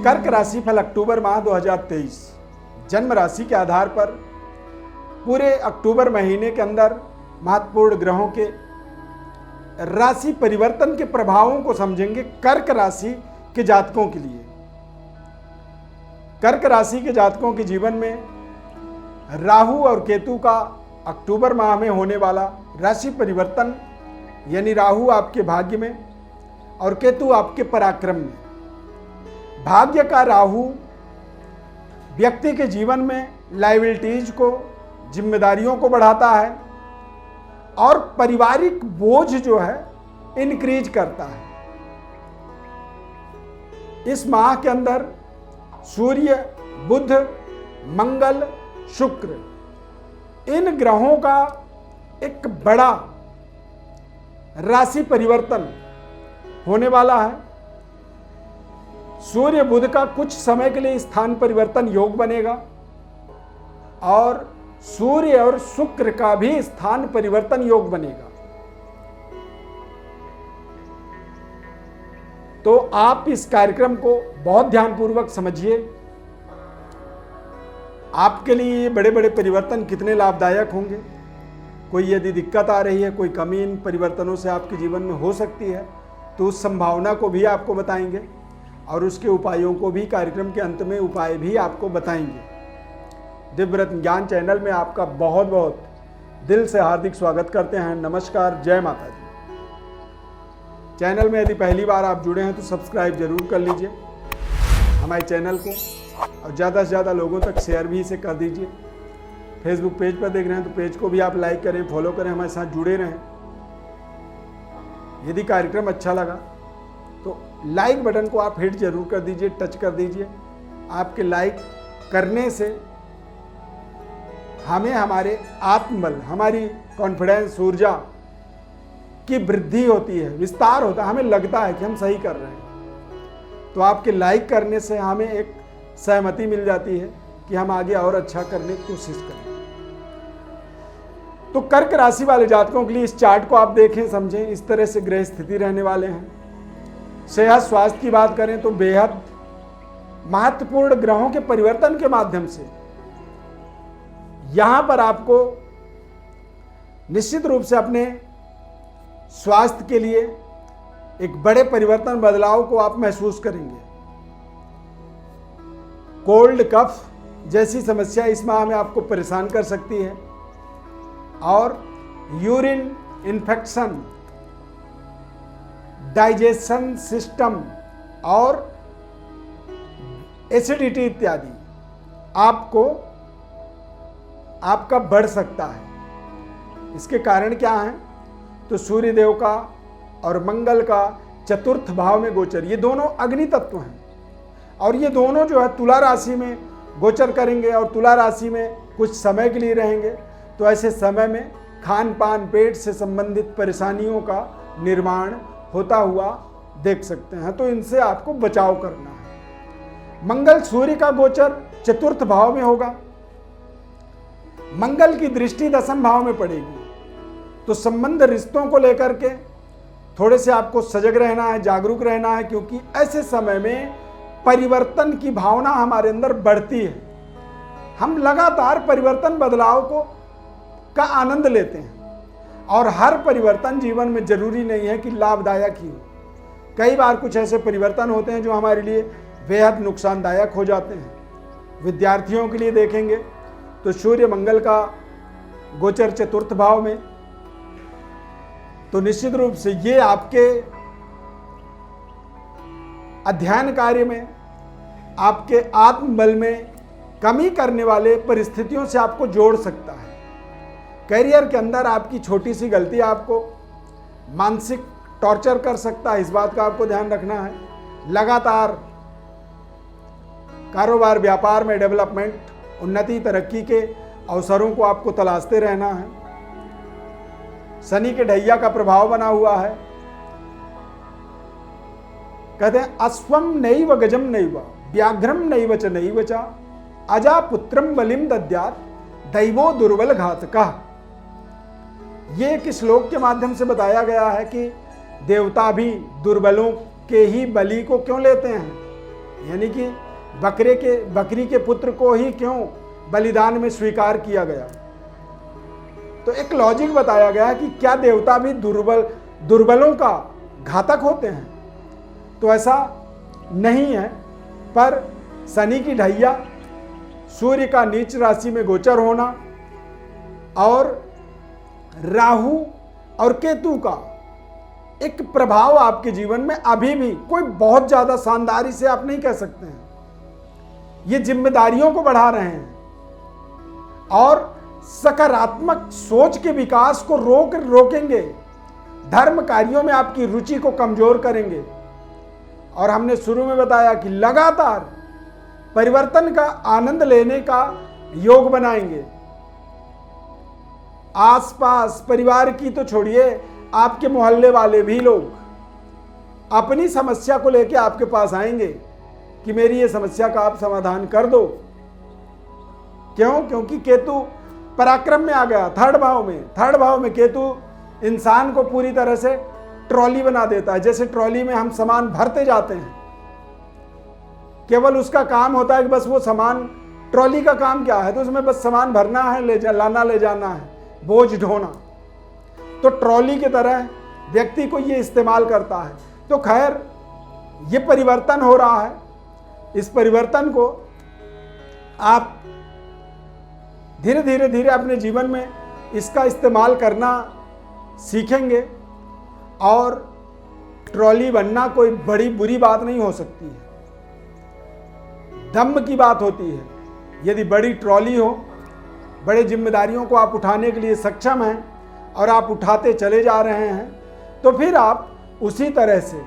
कर्क राशि फल अक्टूबर माह 2023 जन्म राशि के आधार पर पूरे अक्टूबर महीने के अंदर महत्वपूर्ण ग्रहों के राशि परिवर्तन के प्रभावों को समझेंगे कर्क राशि के जातकों के लिए। कर्क राशि के जातकों के जीवन में राहु और केतु का अक्टूबर माह में होने वाला राशि परिवर्तन, यानी राहु आपके भाग्य में और केतु आपके पराक्रम में। भाग्य का राहु व्यक्ति के जीवन में लायबिलिटीज को, जिम्मेदारियों को बढ़ाता है और पारिवारिक बोझ जो है इंक्रीज करता है। इस माह के अंदर सूर्य, बुध, मंगल, शुक्र, इन ग्रहों का एक बड़ा राशि परिवर्तन होने वाला है। सूर्य बुध का कुछ समय के लिए स्थान परिवर्तन योग बनेगा और सूर्य और शुक्र का भी स्थान परिवर्तन योग बनेगा। तो आप इस कार्यक्रम को बहुत ध्यानपूर्वक समझिए। आपके लिए ये बड़े बड़े परिवर्तन कितने लाभदायक होंगे। कोई यदि दिक्कत आ रही है, कोई कमी इन परिवर्तनों से आपके जीवन में हो सकती है, तो उस संभावना को भी आपको बताएंगे और उसके उपायों को भी कार्यक्रम के अंत में उपाय भी आपको बताएंगे। दिव्यव्रत ज्ञान चैनल में आपका बहुत बहुत दिल से हार्दिक स्वागत करते हैं। नमस्कार, जय माता दी। चैनल में यदि पहली बार आप जुड़े हैं तो सब्सक्राइब जरूर कर लीजिए हमारे चैनल को और ज़्यादा से ज़्यादा लोगों तक शेयर भी इसे कर दीजिए। फेसबुक पेज पर देख रहे हैं तो पेज को भी आप लाइक करें, फॉलो करें, हमारे साथ जुड़े रहें। यदि कार्यक्रम अच्छा लगा तो लाइक बटन को आप हिट जरूर कर दीजिए, टच कर दीजिए। आपके लाइक करने से हमें हमारे आत्मबल, हमारी कॉन्फिडेंस, ऊर्जा की वृद्धि होती है, विस्तार होता है, हमें लगता है कि हम सही कर रहे हैं। तो आपके लाइक करने से हमें एक सहमति मिल जाती है कि हम आगे और अच्छा करने की कोशिश करें। तो कर्क राशि वाले जातकों के लिए इस चार्ट को आप देखें, समझें। इस तरह से ग्रह स्थिति रहने वाले हैं। सेहत स्वास्थ्य की बात करें तो बेहद महत्वपूर्ण ग्रहों के परिवर्तन के माध्यम से यहां पर आपको निश्चित रूप से अपने स्वास्थ्य के लिए एक बड़े परिवर्तन, बदलाव को आप महसूस करेंगे। कोल्ड, कफ जैसी समस्या इस माह में आपको परेशान कर सकती है और यूरिन इन्फेक्शन, डाइजेशन सिस्टम और एसिडिटी इत्यादि आपका बढ़ सकता है। इसके कारण क्या है? तो सूर्य देव का और मंगल का चतुर्थ भाव में गोचर, ये दोनों अग्नि तत्व हैं और ये दोनों जो है तुला राशि में गोचर करेंगे और तुला राशि में कुछ समय के लिए रहेंगे। तो ऐसे समय में खान पान, पेट से संबंधित परेशानियों का निर्माण होता हुआ देख सकते हैं। तो इनसे आपको बचाव करना है। मंगल सूर्य का गोचर चतुर्थ भाव में होगा। मंगल की दृष्टि दशम भाव में पड़ेगी। तो संबंध, रिश्तों को लेकर के थोड़े से आपको सजग रहना है, जागरूक रहना है, क्योंकि ऐसे समय में परिवर्तन की भावना हमारे अंदर बढ़ती है। हम लगातार परिवर्तन, बदलाव का आनंद लेते हैं और हर परिवर्तन जीवन में जरूरी नहीं है कि लाभदायक ही हो। कई बार कुछ ऐसे परिवर्तन होते हैं जो हमारे लिए बेहद नुकसानदायक हो जाते हैं। विद्यार्थियों के लिए देखेंगे तो सूर्य मंगल का गोचर चतुर्थ भाव में, तो निश्चित रूप से ये आपके अध्ययन कार्य में, आपके आत्मबल में कमी करने वाले परिस्थितियों से आपको जोड़ सकता है। करियर के अंदर आपकी छोटी सी गलती आपको मानसिक टॉर्चर कर सकता है, इस बात का आपको ध्यान रखना है। लगातार कारोबार, व्यापार में डेवलपमेंट, उन्नति, तरक्की के अवसरों को आपको तलाशते रहना है। शनि के ढैया का प्रभाव बना हुआ है। कहते हैं अश्वम नैव गजम नैव व्याघ्रम नैव च नैव च अजा पुत्रम बलिम दद्यात् दैवो दुर्बल घातकः। ये एक श्लोक के माध्यम से बताया गया है कि देवता भी दुर्बलों के ही बलि को क्यों लेते हैं। यानी कि बकरी के पुत्र को ही क्यों बलिदान में स्वीकार किया गया। तो एक लॉजिक बताया गया कि क्या देवता भी दुर्बलों का घातक होते हैं? तो ऐसा नहीं है, पर शनि की ढैया, सूर्य का नीच राशि में गोचर होना और राहु और केतु का एक प्रभाव आपके जीवन में अभी भी कोई बहुत ज्यादा शानदारी से आप नहीं कह सकते हैं। ये जिम्मेदारियों को बढ़ा रहे हैं और सकारात्मक सोच के विकास को रोकेंगे, धर्म कार्यों में आपकी रुचि को कमजोर करेंगे। और हमने शुरू में बताया कि लगातार परिवर्तन का आनंद लेने का योग बनाएंगे। आसपास परिवार की तो छोड़िए, आपके मोहल्ले वाले भी लोग अपनी समस्या को लेकर आपके पास आएंगे कि मेरी ये समस्या का आप समाधान कर दो। क्यों? क्योंकि केतु पराक्रम में आ गया, थर्ड भाव में केतु इंसान को पूरी तरह से ट्रॉली बना देता है। जैसे ट्रॉली में हम सामान भरते जाते हैं, केवल उसका काम होता है कि बस वो सामान, ट्रॉली का काम क्या है? तो उसमें बस सामान भरना है, ले जाना है, बोझ ढोना। तो ट्रॉली की तरह व्यक्ति को ये इस्तेमाल करता है। तो खैर, ये परिवर्तन हो रहा है। इस परिवर्तन को आप धीरे धीरे अपने जीवन में इसका इस्तेमाल करना सीखेंगे और ट्रॉली बनना कोई बड़ी बुरी बात नहीं हो सकती है, दम की बात होती है। यदि बड़ी ट्रॉली हो, बड़े जिम्मेदारियों को आप उठाने के लिए सक्षम हैं और आप उठाते चले जा रहे हैं, तो फिर आप उसी तरह से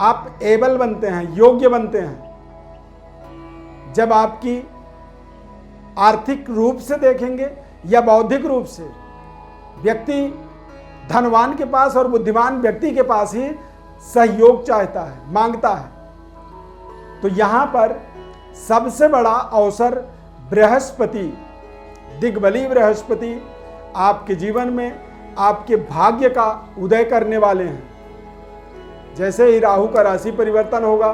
आप एबल बनते हैं, योग्य बनते हैं। जब आपकी आर्थिक रूप से देखेंगे या बौद्धिक रूप से, व्यक्ति धनवान के पास और बुद्धिमान व्यक्ति के पास ही सहयोग चाहता है, मांगता है। तो यहां पर सबसे बड़ा अवसर बृहस्पति, दिग्बली बृहस्पति आपके जीवन में आपके भाग्य का उदय करने वाले हैं। जैसे ही राहु का राशि परिवर्तन होगा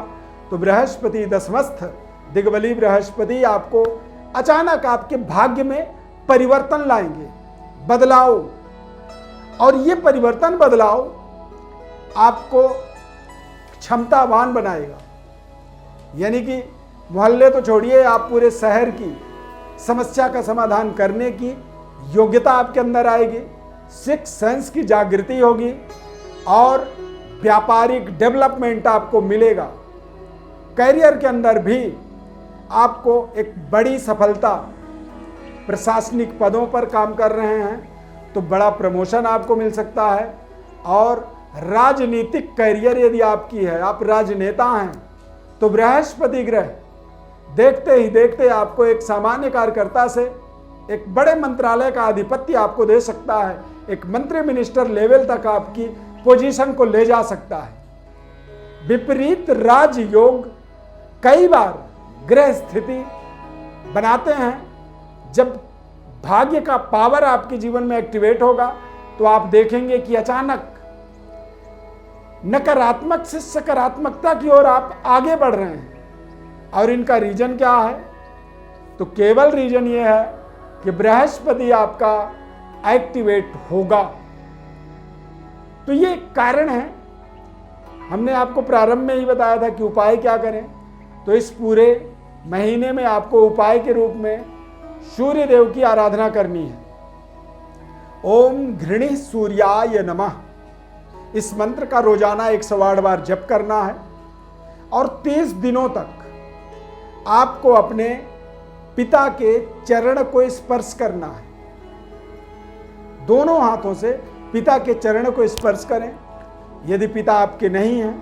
तो बृहस्पति दशमस्थ दिग्बली बृहस्पति आपको अचानक आपके भाग्य में परिवर्तन लाएंगे, बदलाव। और ये परिवर्तन, बदलाव आपको क्षमतावान बनाएगा। यानी कि मोहल्ले तो छोड़िए, आप पूरे शहर की समस्या का समाधान करने की योग्यता आपके अंदर आएगी, सिक्स सेंस की जागृति होगी और व्यापारिक डेवलपमेंट आपको मिलेगा। करियर के अंदर भी आपको एक बड़ी सफलता, प्रशासनिक पदों पर काम कर रहे हैं तो बड़ा प्रमोशन आपको मिल सकता है। और राजनीतिक करियर यदि आपकी है, आप राजनेता हैं, तो बृहस्पति ग्रह देखते ही देखते आपको एक सामान्य कार्यकर्ता से एक बड़े मंत्रालय का आधिपत्य आपको दे सकता है, एक मंत्री मिनिस्टर लेवल तक आपकी पोजीशन को ले जा सकता है। विपरीत राजयोग कई बार ग्रह स्थिति बनाते हैं। जब भाग्य का पावर आपके जीवन में एक्टिवेट होगा तो आप देखेंगे कि अचानक नकारात्मक से सकारात्मकता की ओर आप आगे बढ़ रहे हैं। और इनका रीजन क्या है? तो केवल रीजन यह है कि बृहस्पति आपका एक्टिवेट होगा। तो ये कारण है। हमने आपको प्रारंभ में ही बताया था कि उपाय क्या करें। तो इस पूरे महीने में आपको उपाय के रूप में सूर्य देव की आराधना करनी है। ओम घृणी सूर्याय नमः, इस मंत्र का रोजाना 108 बार जप करना है और 30 दिनों तक आपको अपने पिता के चरण को स्पर्श करना है। दोनों हाथों से पिता के चरण को स्पर्श करें। यदि पिता आपके नहीं हैं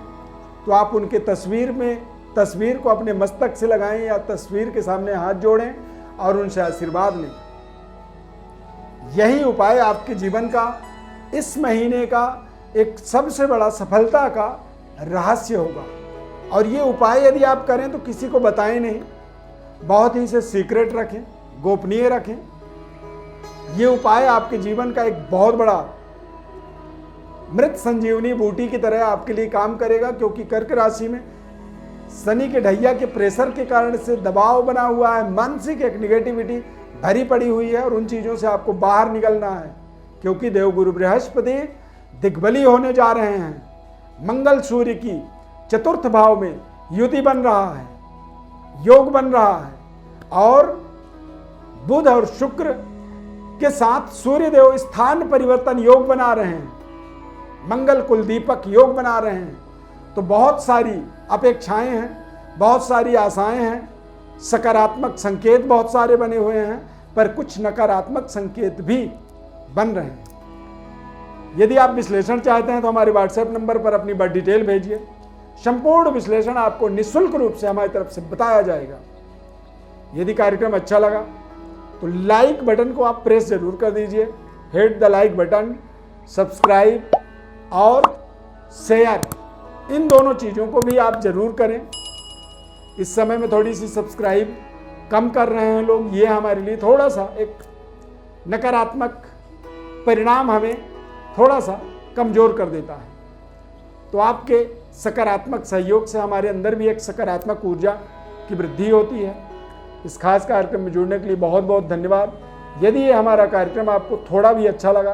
तो आप उनके तस्वीर को अपने मस्तक से लगाएं या तस्वीर के सामने हाथ जोड़ें और उनसे आशीर्वाद लें। यही उपाय आपके जीवन का, इस महीने का एक सबसे बड़ा सफलता का रहस्य होगा। और ये उपाय यदि आप करें तो किसी को बताएं नहीं, बहुत ही इसे सीक्रेट रखें, गोपनीय रखें। ये उपाय आपके जीवन का एक बहुत बड़ा मृत संजीवनी बूटी की तरह आपके लिए काम करेगा, क्योंकि कर्क राशि में शनि के ढैया के प्रेशर के कारण से दबाव बना हुआ है, मानसिक एक निगेटिविटी भरी पड़ी हुई है, और उन चीज़ों से आपको बाहर निकलना है, क्योंकि देवगुरु बृहस्पति दिग्बली होने जा रहे हैं। मंगल सूर्य की चतुर्थ भाव में युति बन रहा है, योग बन रहा है, और बुध और शुक्र के साथ सूर्य देव स्थान परिवर्तन योग बना रहे हैं, मंगल कुल दीपक योग बना रहे हैं। तो बहुत सारी अपेक्षाएं हैं, बहुत सारी आशाएं हैं, सकारात्मक संकेत बहुत सारे बने हुए हैं, पर कुछ नकारात्मक संकेत भी बन रहे हैं। यदि आप विश्लेषण चाहते हैं तो हमारे व्हाट्सएप नंबर पर अपनी बर्थ डिटेल भेजिए, संपूर्ण विश्लेषण आपको निःशुल्क रूप से हमारी तरफ से बताया जाएगा। यदि कार्यक्रम अच्छा लगा तो लाइक बटन को आप प्रेस जरूर कर दीजिए, hit the like button, subscribe और शेयर, इन दोनों चीज़ों को भी आप जरूर करें। इस समय में थोड़ी सी सब्सक्राइब कम कर रहे हैं लोग, ये हमारे लिए थोड़ा सा एक नकारात्मक परिणाम हमें थोड़ा सा कमज़ोर कर देता है। तो आपके सकारात्मक सहयोग से हमारे अंदर भी एक सकारात्मक ऊर्जा की वृद्धि होती है। इस खास कार्यक्रम में जुड़ने के लिए बहुत बहुत धन्यवाद। यदि ये हमारा कार्यक्रम आपको थोड़ा भी अच्छा लगा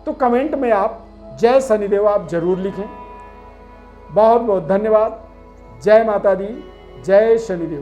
तो कमेंट में आप जय शनिदेव आप जरूर लिखें। बहुत बहुत धन्यवाद। जय माता दी, जय शनिदेव।